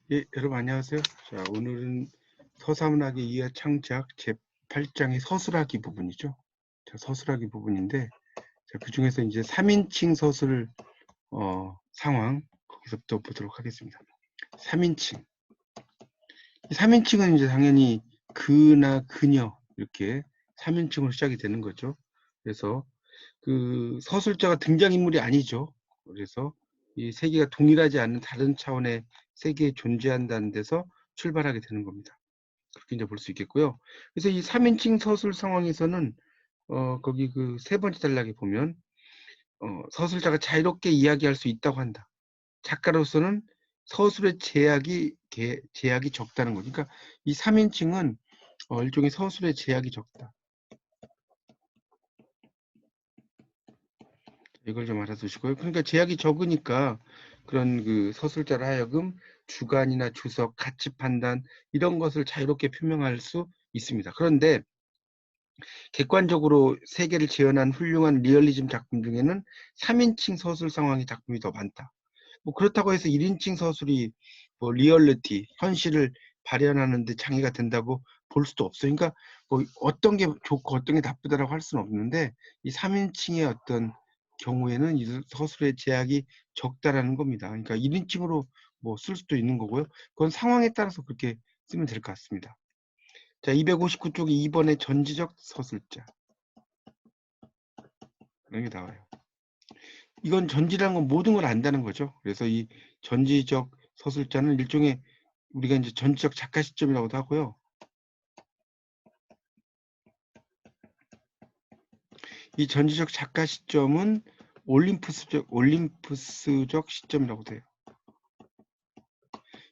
예, 여러분 안녕하세요. 자, 오늘은 서사문학의 이해 창작 제8장의 서술하기 부분이죠. 자, 서술하기 부분인데, 자, 그 중에서 이제 3인칭 서술 상황 거기서부터 보도록 하겠습니다. 3인칭. 3인칭은 이제 당연히 그나 그녀 이렇게 3인칭으로 시작이 되는 거죠. 그래서 그 서술자가 등장인물이 아니죠. 그래서 이 세계가 동일하지 않은 다른 차원의 세계에 존재한다는 데서 출발하게 되는 겁니다. 그렇게 이제 볼 수 있겠고요. 그래서 이 3인칭 서술 상황에서는 거기 그 세 번째 단락에 보면 서술자가 자유롭게 이야기할 수 있다고 한다. 작가로서는 서술의 제약이 적다는 거죠. 그러니까 이 3인칭은 일종의 서술의 제약이 적다. 이걸 좀 알아두시고요. 그러니까 제약이 적으니까 그런 그 서술자로 하여금 주관이나 주석, 가치 판단 이런 것을 자유롭게 표명할 수 있습니다. 그런데 객관적으로 세계를 재현한 훌륭한 리얼리즘 작품 중에는 3인칭 서술 상황의 작품이 더 많다. 뭐 그렇다고 해서 1인칭 서술이 뭐 리얼리티, 현실을 발현하는 데 장애가 된다고 볼 수도 없어요. 그러니까 뭐 어떤 게 좋고 어떤 게 나쁘다라고 할 수는 없는데 이 3인칭의 어떤 경우에는 이 서술의 제약이 적다라는 겁니다. 그러니까 1인칭으로 뭐 쓸 수도 있는 거고요. 그건 상황에 따라서 그렇게 쓰면 될 것 같습니다. 자, 259쪽에 2번의 전지적 서술자. 이런 게 나와요. 이건 전지라는 건 모든 걸 안다는 거죠. 그래서 이 전지적 서술자는 일종의 우리가 이제 전지적 작가 시점이라고도 하고요. 이 전지적 작가 시점은 올림푸스적 시점이라고 돼요.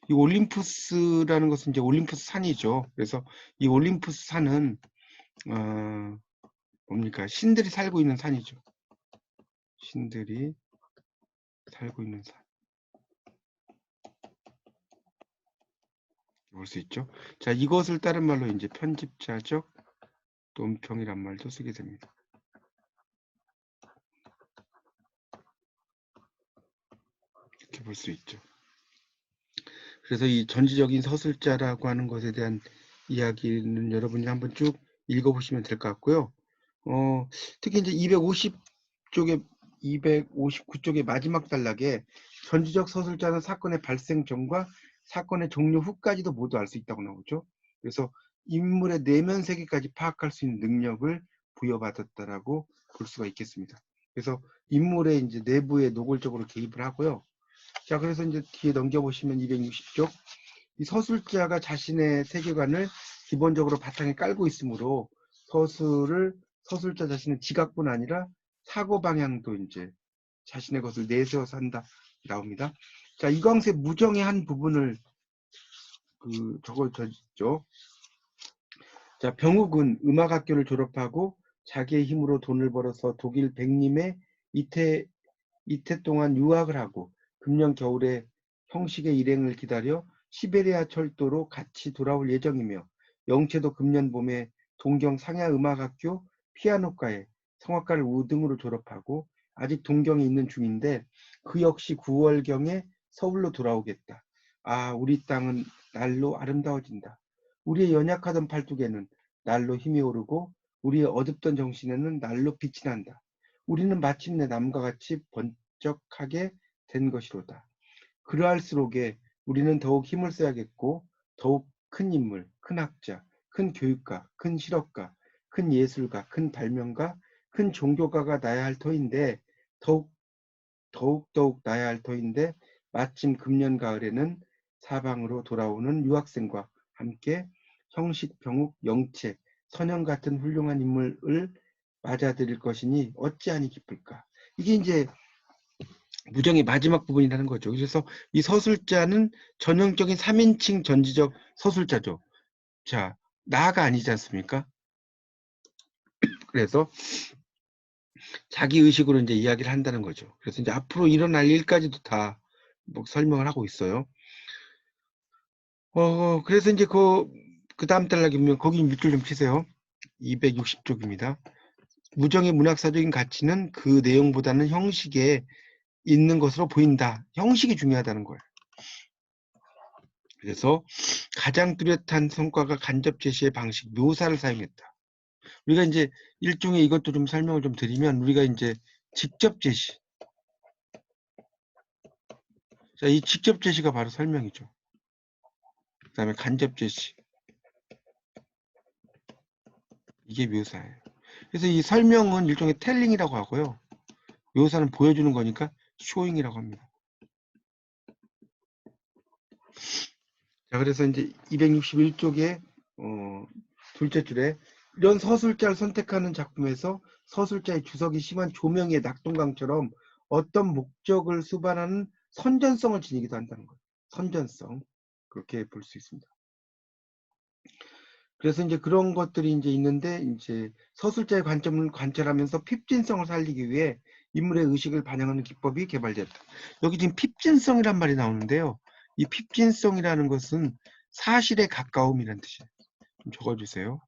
이 올림푸스라는 것은 이제 올림푸스 산이죠. 그래서 이 올림푸스 산은 뭡니까? 신들이 살고 있는 산이죠. 신들이 살고 있는 산. 볼 수 있죠. 자, 이것을 다른 말로 이제 편집자적 논평이란 말도 쓰게 됩니다. 이렇게 볼 수 있죠. 그래서 이 전지적인 서술자라고 하는 것에 대한 이야기는 여러분이 한번 쭉 읽어보시면 될 것 같고요. 특히 이제 250쪽에 259쪽의 마지막 단락에 전지적 서술자는 사건의 발생 전과 사건의 종료 후까지도 모두 알 수 있다고 나오죠. 그래서 인물의 내면 세계까지 파악할 수 있는 능력을 부여받았다라고 볼 수가 있겠습니다. 그래서 인물의 이제 내부에 노골적으로 개입을 하고요. 자, 그래서 이제 뒤에 넘겨보시면 260쪽. 이 서술자가 자신의 세계관을 기본적으로 바탕에 깔고 있으므로 서술자 자신의 지각뿐 아니라 사고 방향도 이제 자신의 것을 내세워서 한다 나옵니다. 자, 이광세 무정의 한 부분을 적어줬죠. 자, 병욱은 음악학교를 졸업하고 자기의 힘으로 돈을 벌어서 독일 백림에 이태 동안 유학을 하고 금년 겨울에 형식의 일행을 기다려 시베리아 철도로 같이 돌아올 예정이며 영채도 금년 봄에 동경 상야음악학교 피아노과에 성악과를 우등으로 졸업하고 아직 동경에 있는 중인데 그 역시 9월경에 서울로 돌아오겠다. 아, 우리 땅은 날로 아름다워진다. 우리의 연약하던 팔뚝에는 날로 힘이 오르고 우리의 어둡던 정신에는 날로 빛이 난다. 우리는 마침내 남과 같이 번쩍하게 된 것이로다. 그러할수록에 우리는 더욱 힘을 써야겠고 더욱 큰 인물, 큰 학자, 큰 교육가, 큰 실업가, 큰 예술가, 큰 발명가, 큰 종교가가 나야 할 터인데 더욱 나야 할 터인데 마침 금년 가을에는 사방으로 돌아오는 유학생과 함께 형식, 병욱, 영채, 선영 같은 훌륭한 인물을 맞아들일 것이니 어찌하니 기쁠까. 이게 이제 무정의 마지막 부분이라는 거죠. 그래서 이 서술자는 전형적인 3인칭 전지적 서술자죠. 자, 나가 아니지 않습니까? 그래서 자기 의식으로 이제 이야기를 한다는 거죠. 그래서 이제 앞으로 일어날 일까지도 다 뭐 설명을 하고 있어요. 그래서 이제 그 다음 단락에 보면 거기 밑줄 좀 치세요. 260쪽입니다. 무정의 문학사적인 가치는 그 내용보다는 형식에 있는 것으로 보인다. 형식이 중요하다는 거예요. 그래서 가장 뚜렷한 성과가 간접 제시의 방식, 묘사를 사용했다. 우리가 이제 일종의 이것도 좀 설명을 좀 드리면, 우리가 이제 직접 제시. 자, 이 직접 제시가 바로 설명이죠. 그 다음에 간접 제시. 이게 묘사예요. 그래서 이 설명은 일종의 텔링이라고 하고요. 묘사는 보여주는 거니까 쇼잉이라고 합니다. 자, 그래서 이제 261쪽에 둘째 줄에 이런 서술자를 선택하는 작품에서 서술자의 주석이 심한 조명의 낙동강처럼 어떤 목적을 수반하는 선전성을 지니기도 한다는 거예요. 선전성. 그렇게 볼 수 있습니다. 그래서 이제 그런 것들이 이제 있는데, 이제 서술자의 관점을 관찰하면서 핍진성을 살리기 위해 인물의 의식을 반영하는 기법이 개발되었다. 여기 지금 핍진성이란 말이 나오는데요. 이 핍진성이라는 것은 사실에 가까움이라는 뜻이에요. 좀 적어주세요.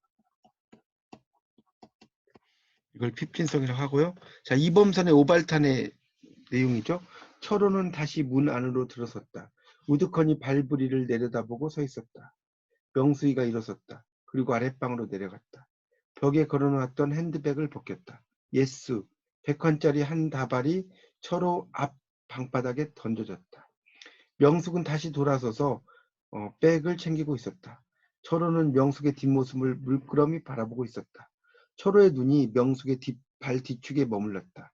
이걸 핍진성이라고 하고요. 자, 이범선의 오발탄의 내용이죠. 철호는 다시 문 안으로 들어섰다. 우두커니 발부리를 내려다보고 서 있었다. 명수이가 일어섰다. 그리고 아랫방으로 내려갔다. 벽에 걸어놓았던 핸드백을 벗겼다. 예스, 100원짜리 한 다발이 철호 앞 방바닥에 던져졌다. 명숙은 다시 돌아서서 백을 챙기고 있었다. 철호는 명숙의 뒷모습을 물끄러미 바라보고 있었다. 철호의 눈이 명숙의 발 뒤축에 머물렀다.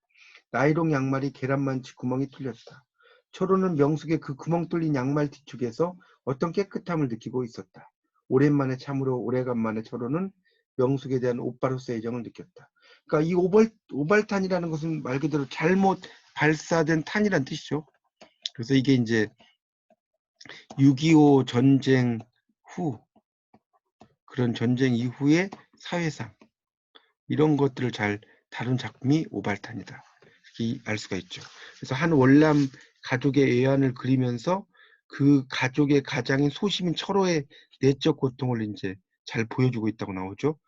나이롱 양말이 계란만치 구멍이 뚫렸다. 철호는 명숙의 그 구멍 뚫린 양말 뒤축에서 어떤 깨끗함을 느끼고 있었다. 오랜만에, 참으로 오래간만에 철호는 명숙에 대한 오빠로서의 애정을 느꼈다. 그러니까 이 오발탄이라는 것은 말 그대로 잘못 발사된 탄이란 뜻이죠. 그래서 이게 이제 6.25 전쟁 후, 그런 전쟁 이후의 사회상, 이런 것들을 잘 다룬 작품이 오발탄이다. 이렇게 알 수가 있죠. 그래서 한 월남 가족의 애환을 그리면서 그 가족의 가장인 소시민 철호의 내적 고통을 이제 잘 보여주고 있다고 나오죠.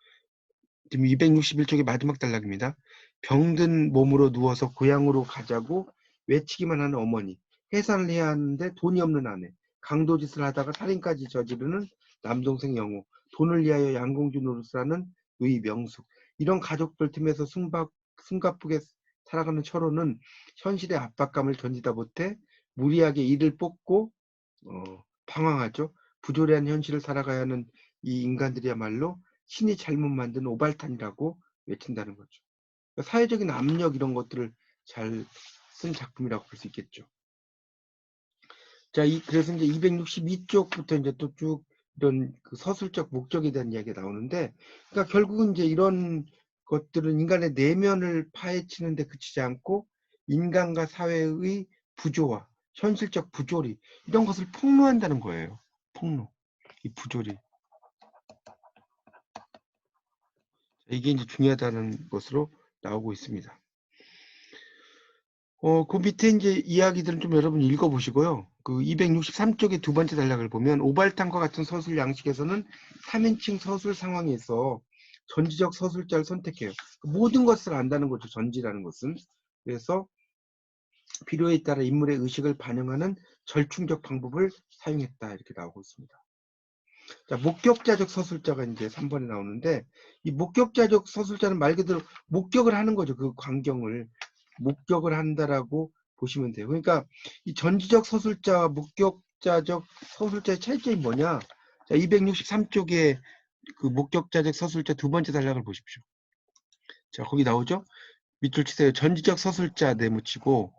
지금 261쪽의 마지막 단락입니다. 병든 몸으로 누워서 고향으로 가자고 외치기만 하는 어머니, 해산을 해야 하는데 돈이 없는 아내, 강도짓을 하다가 살인까지 저지르는 남동생 영호, 돈을 위하여 양공주 노릇을 하는 누이 명숙, 이런 가족들 틈에서 숨가쁘게 살아가는 철호는 현실의 압박감을 견디다 못해 무리하게 이를 뽑고 방황하죠. 부조리한 현실을 살아가야 하는 이 인간들이야말로 신이 잘못 만든 오발탄이라고 외친다는 거죠. 그러니까 사회적인 압력, 이런 것들을 잘 쓴 작품이라고 볼 수 있겠죠. 자, 그래서 이제 262쪽부터 이제 또 쭉 이런 그 서술적 목적에 대한 이야기가 나오는데, 그러니까 결국은 이제 이런 것들은 인간의 내면을 파헤치는데 그치지 않고 인간과 사회의 부조화, 현실적 부조리, 이런 것을 폭로한다는 거예요. 폭로, 이 부조리. 이게 이제 중요하다는 것으로 나오고 있습니다. 그 밑에 이제 이야기들은 좀 여러분 읽어보시고요. 그 263쪽의 두 번째 단락을 보면 오발탄과 같은 서술 양식에서는 3인칭 서술 상황에서 전지적 서술자를 선택해요. 모든 것을 안다는 거죠. 전지라는 것은. 그래서 필요에 따라 인물의 의식을 반영하는 절충적 방법을 사용했다. 이렇게 나오고 있습니다. 자, 목격자적 서술자가 이제 3번에 나오는데, 이 목격자적 서술자는 말 그대로 목격을 하는 거죠. 그 광경을 목격을 한다라고 보시면 돼요. 그러니까 이 전지적 서술자와 목격자적 서술자의 차이점이 뭐냐? 자, 263쪽에 그 목격자적 서술자 두 번째 단락을 보십시오. 자, 거기 나오죠? 밑줄 치세요. 전지적 서술자 네모치고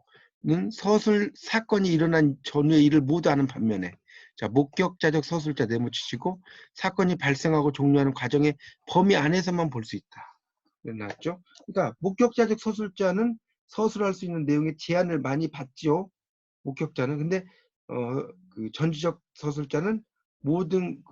서술 사건이 일어난 전후의 일을 모두 아는 반면에, 자, 목격자적 서술자 네모치시고 사건이 발생하고 종료하는 과정의 범위 안에서만 볼 수 있다. 나왔죠? 그러니까 목격자적 서술자는 서술할 수 있는 내용의 제한을 많이 받죠. 목격자는. 근데 그 전지적 서술자는 모든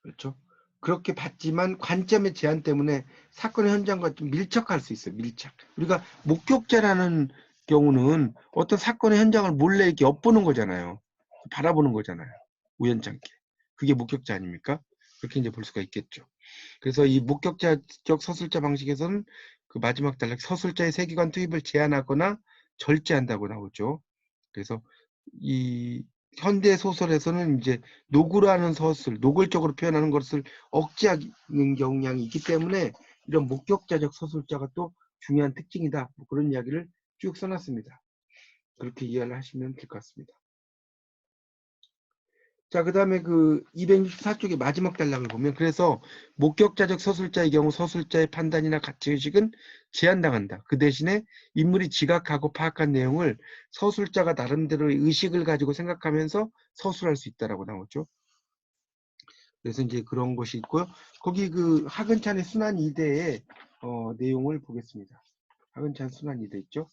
그렇죠. 그렇게 봤지만 관점의 제한 때문에 사건의 현장과 좀 밀착할 수 있어요. 밀착. 우리가 목격자라는 경우는 어떤 사건의 현장을 몰래 이렇게 엿보는 거잖아요. 바라보는 거잖아요. 우연찮게. 그게 목격자 아닙니까? 그렇게 이제 볼 수가 있겠죠. 그래서 이 목격자적 서술자 방식에서는 그 마지막 단락 서술자의 세계관 투입을 제한하거나 절제한다고 나오죠. 그래서 이 현대 소설에서는 이제 노구라는 서술, 노골적으로 표현하는 것을 억제하는 경향이 있기 때문에 이런 목격자적 서술자가 또 중요한 특징이다. 뭐 그런 이야기를 쭉 써놨습니다. 그렇게 이해를 하시면 될 것 같습니다. 자, 그 다음에 그 264쪽의 마지막 단락을 보면, 그래서 목격자적 서술자의 경우 서술자의 판단이나 가치의식은 제한당한다. 그 대신에 인물이 지각하고 파악한 내용을 서술자가 나름대로의 의식을 가지고 생각하면서 서술할 수 있다라고 나오죠. 그래서 이제 그런 것이 있고요. 거기 그 하근찬의 순환이대의 내용을 보겠습니다. 하근찬 순환이대 있죠.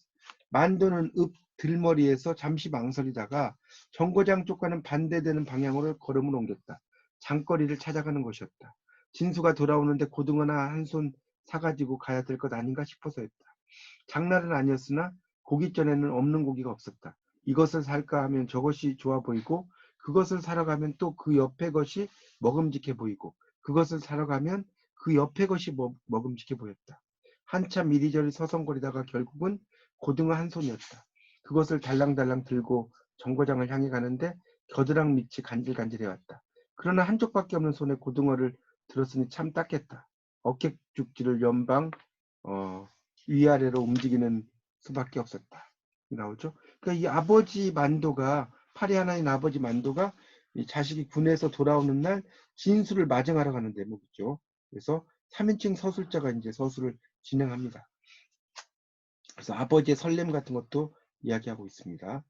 만도는 읍 들머리에서 잠시 망설이다가 정거장 쪽과는 반대되는 방향으로 걸음을 옮겼다. 장거리를 찾아가는 것이었다. 진수가 돌아오는데 고등어나 한 손 사가지고 가야 될 것 아닌가 싶어서였다. 장날은 아니었으나 고깃전에는 없는 고기가 없었다. 이것을 살까 하면 저것이 좋아 보이고 그것을 사러 가면 또 그 옆에 것이 먹음직해 보이고 그것을 사러 가면 그 옆에 것이 먹음직해 보였다. 한참 이리저리 서성거리다가 결국은 고등어 한 손이었다. 그것을 달랑달랑 들고 정거장을 향해 가는데 겨드랑 밑이 간질간질해왔다. 그러나 한쪽밖에 없는 손에 고등어를 들었으니 참 땄겠다. 어깨죽지를 연방 위아래로 움직이는 수밖에 없었다. 나오죠. 그러니까 이 아버지 만도가 팔이 하나인 아버지 만도가 이 자식이 군에서 돌아오는 날 진수를 마중하러 가는 대목이죠. 그래서 3인칭 서술자가 이제 서술을 진행합니다. 그래서 아버지의 설렘 같은 것도 이야기하고 있습니다.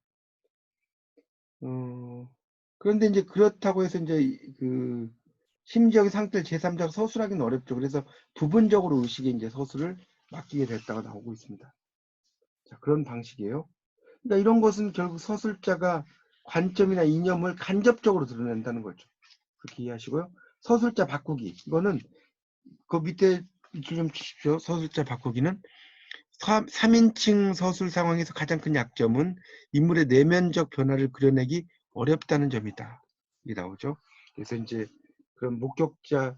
그런데 이제 그렇다고 해서 이제 그 심지어의 상태를 제3자가 서술하기는 어렵죠. 그래서 부분적으로 의식에 이제 서술을 맡기게 됐다고 나오고 있습니다. 자, 그런 방식이에요. 그러니까 이런 것은 결국 서술자가 관점이나 이념을 간접적으로 드러낸다는 거죠. 그렇게 이해하시고요. 서술자 바꾸기. 이거는 그 밑에 좀 치십시오. 서술자 바꾸기는 3인칭 서술 상황에서 가장 큰 약점은 인물의 내면적 변화를 그려내기 어렵다는 점이다. 이게 나오죠. 그래서 이제 그런 목격자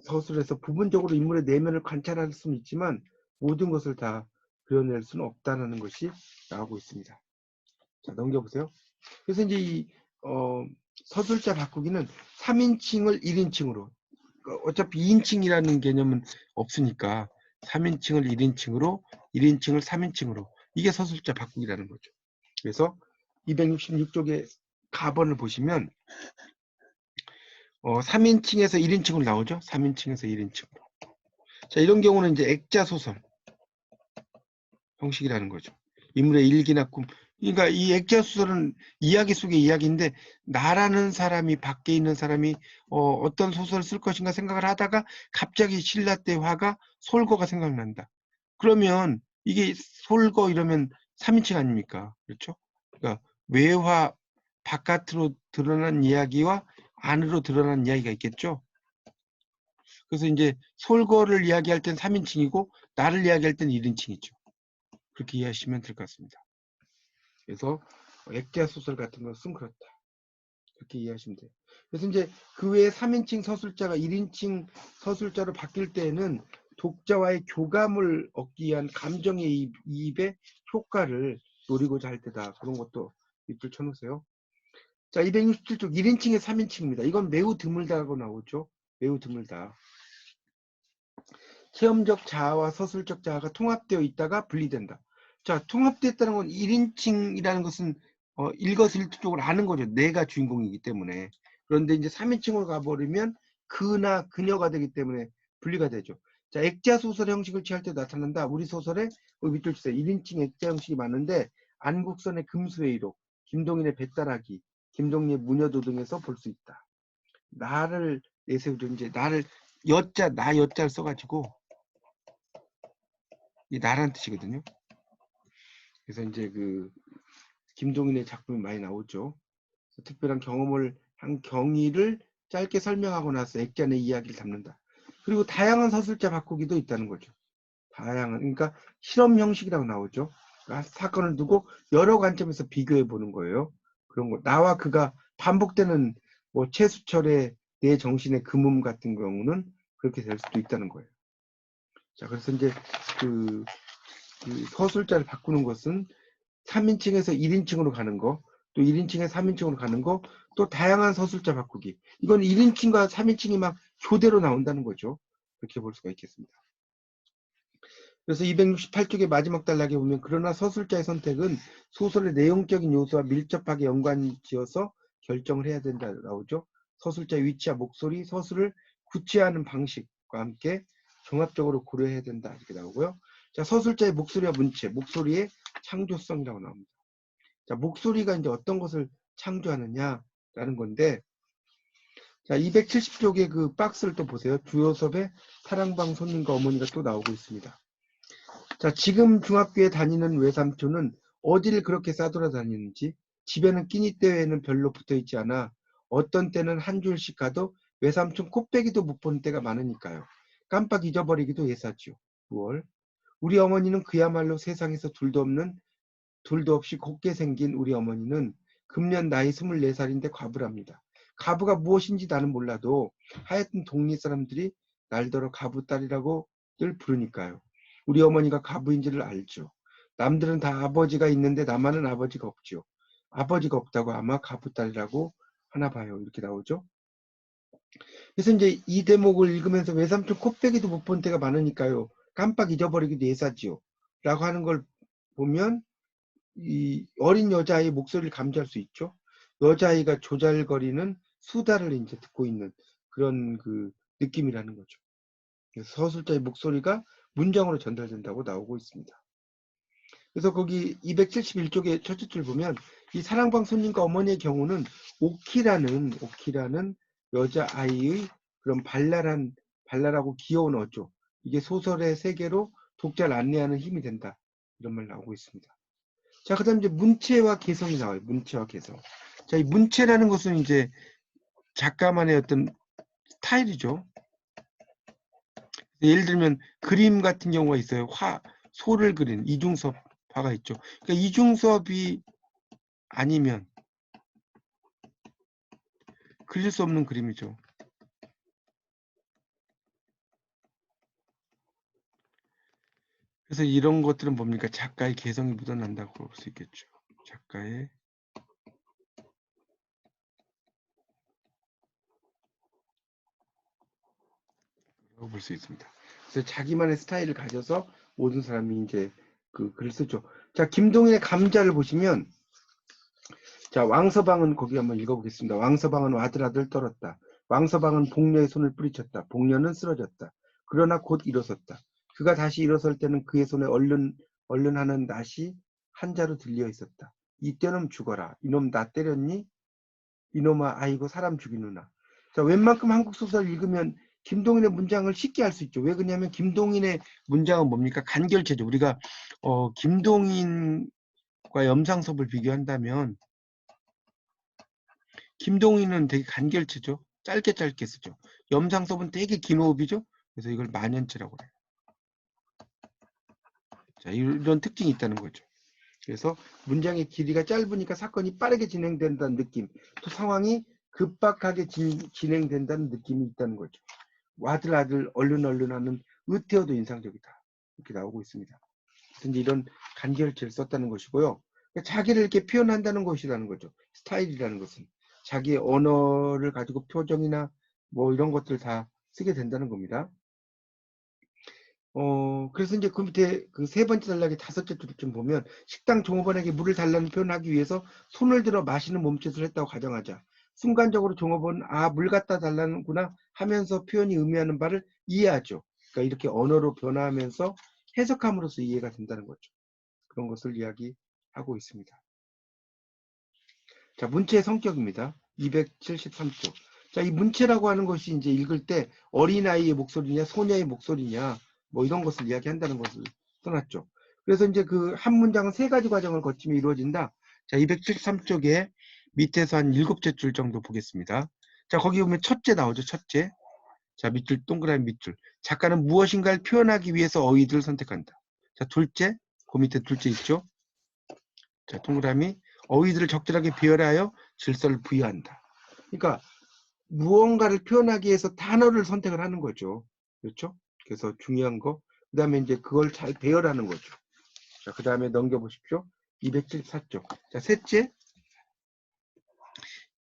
서술에서 부분적으로 인물의 내면을 관찰할 수는 있지만 모든 것을 다 그려낼 수는 없다는 것이 나오고 있습니다. 자, 넘겨보세요. 그래서 이제 이 서술자 바꾸기는 3인칭을 1인칭으로, 어차피 2인칭이라는 개념은 없으니까 3인칭을 1인칭으로, 1인칭을 3인칭으로, 이게 서술자 바꾸기라는 거죠. 그래서 266쪽의 가번을 보시면 3인칭에서 1인칭으로 나오죠. 3인칭에서 1인칭으로. 자, 이런 경우는 이제 액자 소설 형식이라는 거죠. 인물의 일기나 꿈. 그러니까 이 액자 소설은 이야기 속의 이야기인데 나라는 사람이 밖에 있는 사람이 어떤 소설을 쓸 것인가 생각을 하다가 갑자기 신라 때 화가 솔거가 생각난다. 그러면 이게 솔거 이러면 3인칭 아닙니까? 그렇죠? 그러니까 외화 바깥으로 드러난 이야기와 안으로 드러난 이야기가 있겠죠. 그래서 이제 솔거를 이야기할 땐 3인칭이고 나를 이야기할 땐 1인칭이죠. 그렇게 이해하시면 될 것 같습니다. 그래서 액자 소설 같은 것은 그렇다. 그렇게 이해하시면 돼요. 그래서 이제 그 외에 3인칭 서술자가 1인칭 서술자로 바뀔 때에는 독자와의 교감을 얻기 위한 감정의 이입의 효과를 노리고자 할 때다. 그런 것도 밑줄 쳐놓으세요. 자, 267쪽 1인칭의 3인칭입니다. 이건 매우 드물다고 나오죠. 매우 드물다. 체험적 자아와 서술적 자아가 통합되어 있다가 분리된다. 자, 통합됐다는 건 1인칭이라는 것은 일거수일투족을 아는 거죠. 내가 주인공이기 때문에. 그런데 이제 3인칭으로 가버리면 그나 그녀가 되기 때문에 분리가 되죠. 자, 액자 소설 형식을 취할 때 나타난다. 우리 소설에 밑줄 치세요. 1인칭 액자 형식이 많은데 안국선의 금수회의록, 김동인의 배따라기, 김동리의 무녀도 등에서 볼 수 있다. 나를 내세우죠. 이제 나를 나 여자를 써가지고 이 나라는 뜻이거든요. 그래서 이제 그 김동인의 작품이 많이 나오죠. 특별한 경험을 한 경위를 짧게 설명하고 나서 액자 내 이야기를 담는다. 그리고 다양한 서술자 바꾸기도 있다는 거죠. 다양한, 그러니까 실험 형식이라고 나오죠. 그러니까 사건을 두고 여러 관점에서 비교해 보는 거예요. 그런 거. 나와 그가 반복되는 뭐 최수철의 내 정신의 금음 같은 경우는 그렇게 될 수도 있다는 거예요. 자, 그래서 이제 그 서술자를 바꾸는 것은 3인칭에서 1인칭으로 가는 거, 또 1인칭에서 3인칭으로 가는 거, 또 다양한 서술자 바꾸기. 이건 1인칭과 3인칭이 막 교대로 나온다는 거죠. 그렇게 볼 수가 있겠습니다. 그래서 268쪽의 마지막 단락에 보면 그러나 서술자의 선택은 소설의 내용적인 요소와 밀접하게 연관지어서 결정을 해야 된다 나오죠. 서술자의 위치와 목소리, 서술을 구체화하는 방식과 함께 종합적으로 고려해야 된다 이렇게 나오고요. 자, 서술자의 목소리와 문체, 목소리의 창조성이라고 나옵니다. 자, 목소리가 이제 어떤 것을 창조하느냐라는 건데, 자, 270쪽의 그 박스를 또 보세요. 주요섭의 사랑방 손님과 어머니가 또 나오고 있습니다. 자, 지금 중학교에 다니는 외삼촌은 어딜 그렇게 싸돌아다니는지, 집에는 끼니 때에는 별로 붙어있지 않아 어떤 때는 한 줄씩 가도 외삼촌 코빼기도 못 보는 때가 많으니까요. 깜빡 잊어버리기도 예사지요. 9월. 우리 어머니는 그야말로 세상에서 둘도 없이 곱게 생긴 우리 어머니는 금년 나이 24살인데 과부랍니다. 과부가 무엇인지 나는 몰라도 하여튼 동네 사람들이 날더러 과부딸이라고 늘 부르니까요. 우리 어머니가 과부인지를 알죠. 남들은 다 아버지가 있는데 나만은 아버지가 없죠. 아버지가 없다고 아마 과부딸이라고 하나 봐요. 이렇게 나오죠. 그래서 이제 이 대목을 읽으면서 외삼촌 코빼기도 못 본 때가 많으니까요. 깜빡 잊어버리기도 예사지요. 라고 하는 걸 보면 이 어린 여자아이의 목소리를 감지할 수 있죠. 여자아이가 조잘거리는 수다를 이제 듣고 있는 그런 그 느낌이라는 거죠. 그래서 서술자의 목소리가 문장으로 전달된다고 나오고 있습니다. 그래서 거기 271쪽의 첫째 줄 보면 이 사랑방 손님과 어머니의 경우는 오키라는 여자아이의 그런 발랄하고 귀여운 어조, 이게 소설의 세계로 독자를 안내하는 힘이 된다. 이런 말 나오고 있습니다. 자, 그 다음 이제 문체와 개성이 나와요. 문체와 개성. 자, 이 문체라는 것은 이제 작가만의 어떤 스타일이죠. 예를 들면 그림 같은 경우가 있어요. 소를 그린 이중섭 화가 있죠. 그러니까 이중섭이 아니면 그릴 수 없는 그림이죠. 그래서 이런 것들은 뭡니까? 작가의 개성이 묻어난다고 볼 수 있겠죠. 작가의 볼 수 있습니다. 그래서 자기만의 스타일을 가져서 모든 사람이 이제 그 글을 쓰죠. 자, 김동인의 감자를 보시면, 자, 왕서방은 거기 한번 읽어보겠습니다. 왕서방은 아들 떨었다. 왕서방은 복녀의 손을 뿌리쳤다. 복녀는 쓰러졌다. 그러나 곧 일어섰다. 그가 다시 일어설 때는 그의 손에 얼른 하는 낫이 한자로 들려 있었다. 이때는 죽어라. 이놈 나 때렸니? 이놈아, 아이고 사람 죽이누나. 자, 웬만큼 한국 소설 읽으면 김동인의 문장을 쉽게 알 수 있죠. 왜 그러냐면 김동인의 문장은 뭡니까? 간결체죠. 우리가 김동인과 염상섭을 비교한다면 김동인은 되게 간결체죠. 짧게 쓰죠. 염상섭은 되게 긴 호흡이죠. 그래서 이걸 만연체라고 해요. 자, 이런 특징이 있다는 거죠. 그래서 문장의 길이가 짧으니까 사건이 빠르게 진행된다는 느낌, 또 상황이 급박하게 진행된다는 느낌이 있다는 거죠. 아들 얼른 하는 의태어도 인상적이다. 이렇게 나오고 있습니다. 그래서 이런 간결체를 썼다는 것이고요. 자기를 이렇게 표현한다는 것이라는 거죠. 스타일이라는 것은 자기의 언어를 가지고 표정이나 뭐 이런 것들 다 쓰게 된다는 겁니다. 그래서 이제 그 밑에 그 세 번째 단락의 다섯째 줄을 좀 보면 식당 종업원에게 물을 달라는 표현을 하기 위해서 손을 들어 마시는 몸짓을 했다고 가정하자. 순간적으로 종업원은 물 갖다 달라는구나 하면서 표현이 의미하는 바를 이해하죠. 그러니까 이렇게 언어로 변화하면서 해석함으로써 이해가 된다는 거죠. 그런 것을 이야기하고 있습니다. 자, 문체의 성격입니다. 273쪽. 자, 이 문체라고 하는 것이 이제 읽을 때 어린아이의 목소리냐, 소녀의 목소리냐, 뭐 이런 것을 이야기한다는 것을 써놨죠. 그래서 이제 그 한 문장은 세 가지 과정을 거치며 이루어진다. 자, 273쪽에 밑에서 한 7째 줄 정도 보겠습니다. 자, 거기 보면 첫째 나오죠, 첫째. 자, 밑줄, 동그라미 밑줄. 작가는 무엇인가를 표현하기 위해서 어휘들을 선택한다. 자, 둘째, 그 밑에 둘째 있죠. 자, 동그라미. 어휘들을 적절하게 배열하여 질서를 부여한다. 그러니까 무언가를 표현하기 위해서 단어를 선택을 하는 거죠. 그렇죠? 그래서 중요한 거. 그 다음에 이제 그걸 잘 배열하는 거죠. 자, 그 다음에 넘겨보십시오. 274쪽. 자, 셋째,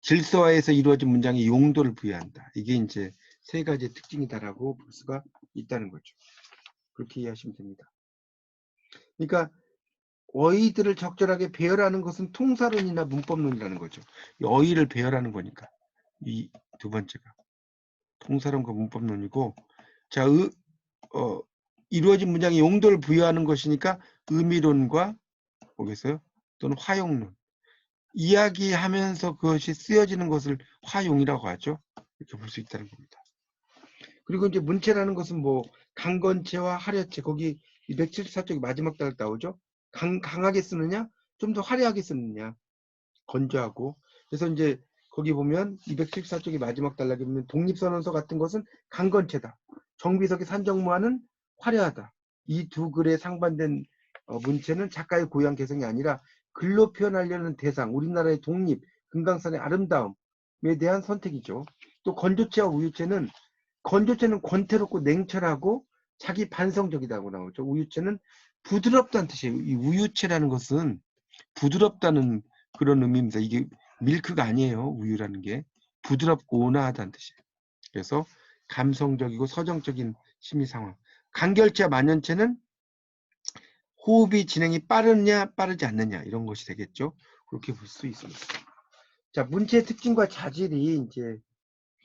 질서화에서 이루어진 문장에 용도를 부여한다. 이게 이제 세 가지의 특징이다라고 볼 수가 있다는 거죠. 그렇게 이해하시면 됩니다. 그러니까 어휘들을 적절하게 배열하는 것은 통사론이나 문법론이라는 거죠. 이 어휘를 배열하는 거니까. 이 두 번째가 통사론과 문법론이고, 자, 이루어진 문장에 용도를 부여하는 것이니까 의미론과 뭐겠어요? 또는 화용론. 이야기하면서 그것이 쓰여지는 것을 화용이라고 하죠. 이렇게 볼 수 있다는 겁니다. 그리고 이제 문체라는 것은 뭐 강건체와 하려체, 거기 274쪽이 마지막 달 나오죠. 강하게 쓰느냐, 좀 더 화려하게 쓰느냐, 건조하고. 그래서 이제 거기 보면 274쪽이 마지막 단락에 보면 독립선언서 같은 것은 강건체다. 정비석의 산정무화는 화려하다. 이 두 글에 상반된 문체는 작가의 고유한 개성이 아니라 글로 표현하려는 대상, 우리나라의 독립, 금강산의 아름다움에 대한 선택이죠. 또 건조체와 우유체는 권태롭고 냉철하고 자기 반성적이다고 나오죠. 우유체는 부드럽다는 뜻이에요. 이 우유체라는 것은 부드럽다는 그런 의미입니다. 이게 밀크가 아니에요. 우유라는 게 부드럽고 온화하다는 뜻이에요. 그래서 감성적이고 서정적인 심리 상황. 간결체와 만연체는 호흡이 진행이 빠르냐 빠르지 않느냐 이런 것이 되겠죠. 그렇게 볼 수 있습니다. 자, 문체의 특징과 자질이 이제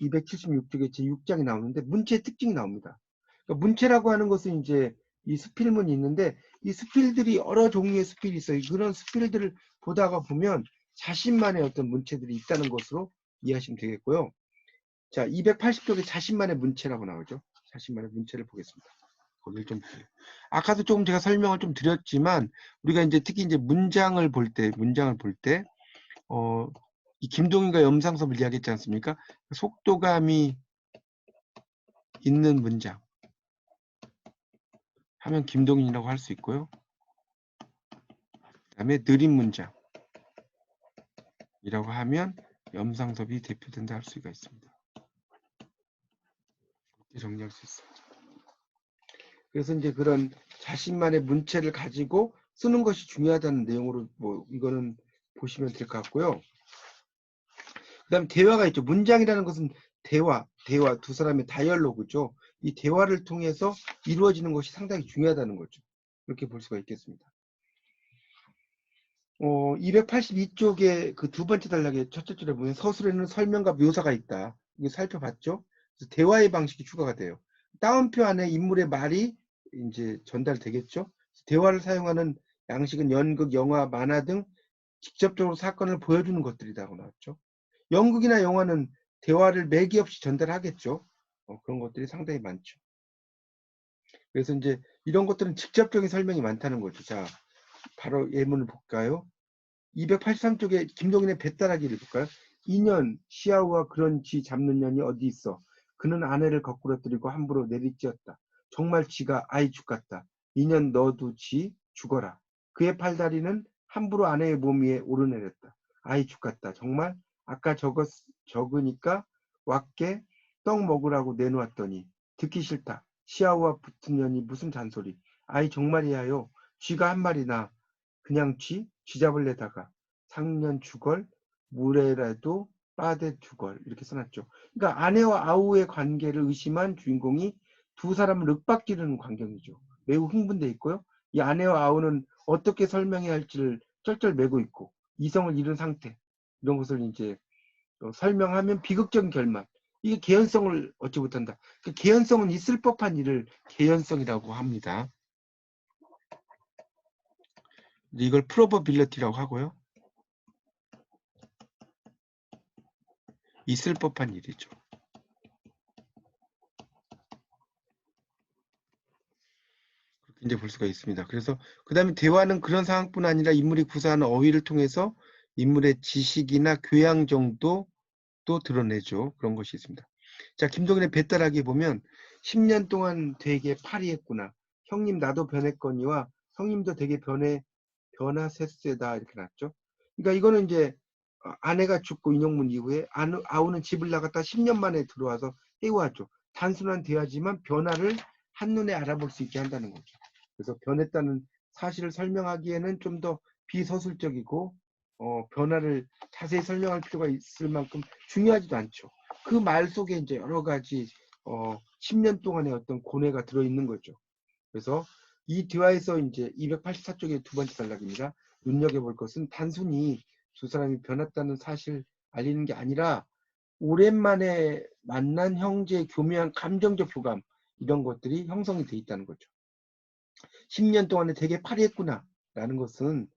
276쪽에 제6장이 나오는데 문체의 특징이 나옵니다. 그러니까 문체라고 하는 것은 이제 이 수필문이 있는데 이 수필들이 여러 종류의 수필이 있어요. 그런 수필들을 보다가 보면 자신만의 어떤 문체들이 있다는 것으로 이해하시면 되겠고요. 자, 280쪽에 자신만의 문체라고 나오죠. 자신만의 문체를 보겠습니다. 거기를 좀 보세요. 아까도 조금 제가 설명을 좀 드렸지만 우리가 이제 특히 이제 문장을 볼 때 이 김동인과 염상섭을 이야기했지 않습니까? 속도감이 있는 문장 하면 김동인이라고 할 수 있고요. 그 다음에 느린 문장이라고 하면 염상섭이 대표된다 할 수가 있습니다. 이렇게 정리할 수 있어요. 그래서 이제 그런 자신만의 문체를 가지고 쓰는 것이 중요하다는 내용으로 뭐 이거는 보시면 될 것 같고요. 그 다음에 대화가 있죠. 문장이라는 것은 대화 두 사람의 다이얼로그죠. 이 대화를 통해서 이루어지는 것이 상당히 중요하다는 거죠. 이렇게 볼 수가 있겠습니다. 282쪽에 그 두 번째 단락의 첫째 줄에 보면 서술에는 설명과 묘사가 있다. 이거 살펴봤죠? 그래서 대화의 방식이 추가가 돼요. 따옴표 안에 인물의 말이 이제 전달되겠죠? 대화를 사용하는 양식은 연극, 영화, 만화 등 직접적으로 사건을 보여주는 것들이라고 나왔죠. 연극이나 영화는 대화를 매기 없이 전달하겠죠. 그런 것들이 상당히 많죠. 그래서 이제 이런 것들은 직접적인 설명이 많다는 거죠. 자, 바로 예문을 볼까요? 283쪽에 김동인의 뱃다라기를 볼까요? 2년 시아우와 그런 쥐 잡는 년이 어디 있어. 그는 아내를 거꾸러뜨리고 함부로 내리찌었다. 정말 쥐가 아이 죽같다. 2년 너도 쥐 죽어라. 그의 팔다리는 함부로 아내의 몸 위에 오르내렸다. 아이 죽같다. 정말 아까 적으니까 왔게 떡 먹으라고 내놓았더니 듣기 싫다. 시아우와 붙은 년이 무슨 잔소리. 아이 정말이야요. 쥐가 한 마리나 그냥 쥐 잡을래다가 상년 주걸 무례라도 빠대 주걸 이렇게 써놨죠. 그러니까 아내와 아우의 관계를 의심한 주인공이 두 사람을 윽박지르는 광경이죠. 매우 흥분돼 있고요. 이 아내와 아우는 어떻게 설명해야 할지를 쩔쩔매고 있고 이성을 잃은 상태 이런 것을 이제 설명하면 비극적인 결말. 이게 개연성을 얻지 못한다. 그 개연성은 있을 법한 일을 개연성이라고 합니다. 이걸 프로버빌리티라고 하고요. 있을 법한 일이죠. 그렇게 이제 볼 수가 있습니다. 그래서 그 다음에 대화는 그런 상황뿐 아니라 인물이 구사하는 어휘를 통해서 인물의 지식이나 교양 정도도 드러내죠. 그런 것이 있습니다. 자, 김동인의 배따라기 보면 10년 동안 되게 파리했구나. 형님 나도 변했거니와 형님도 되게 변화세세다 이렇게 났죠. 그러니까 이거는 이제 아내가 죽고 인용문 이후에 아우는 집을 나갔다 10년 만에 들어와서 해고하죠. 단순한 대화지만 변화를 한눈에 알아볼 수 있게 한다는 거죠. 그래서 변했다는 사실을 설명하기에는 좀 더 비서술적이고 변화를 자세히 설명할 필요가 있을 만큼 중요하지도 않죠. 그 말 속에 이제 여러 가지 10년 동안의 어떤 고뇌가 들어있는 거죠. 그래서 이 대화에서 이제 284쪽의 두 번째 단락입니다. 눈여겨볼 것은 단순히 두 사람이 변했다는 사실 알리는 게 아니라 오랜만에 만난 형제의 교묘한 감정적 교감, 이런 것들이 형성이 돼 있다는 거죠. 10년 동안에 되게 파리했구나 라는 것은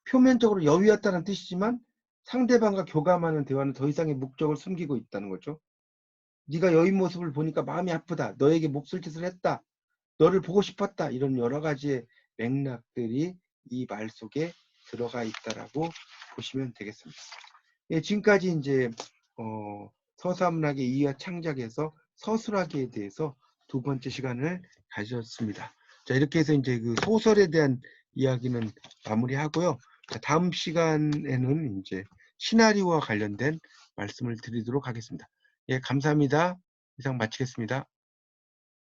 표면적으로 여유였다는 뜻이지만 상대방과 교감하는 대화는 더 이상의 목적을 숨기고 있다는 거죠. 네가 여인 모습을 보니까 마음이 아프다. 너에게 몹쓸 짓을 했다. 너를 보고 싶었다. 이런 여러 가지의 맥락들이 이 말 속에 들어가 있다라고 보시면 되겠습니다. 예, 지금까지 이제 서사문학의 이해와 창작에서 서술하기에 대해서 두 번째 시간을 가졌습니다. 자, 이렇게 해서 이제 그 소설에 대한 이야기는 마무리하고요. 자, 다음 시간에는 이제 시나리오와 관련된 말씀을 드리도록 하겠습니다. 예, 감사합니다. 이상 마치겠습니다.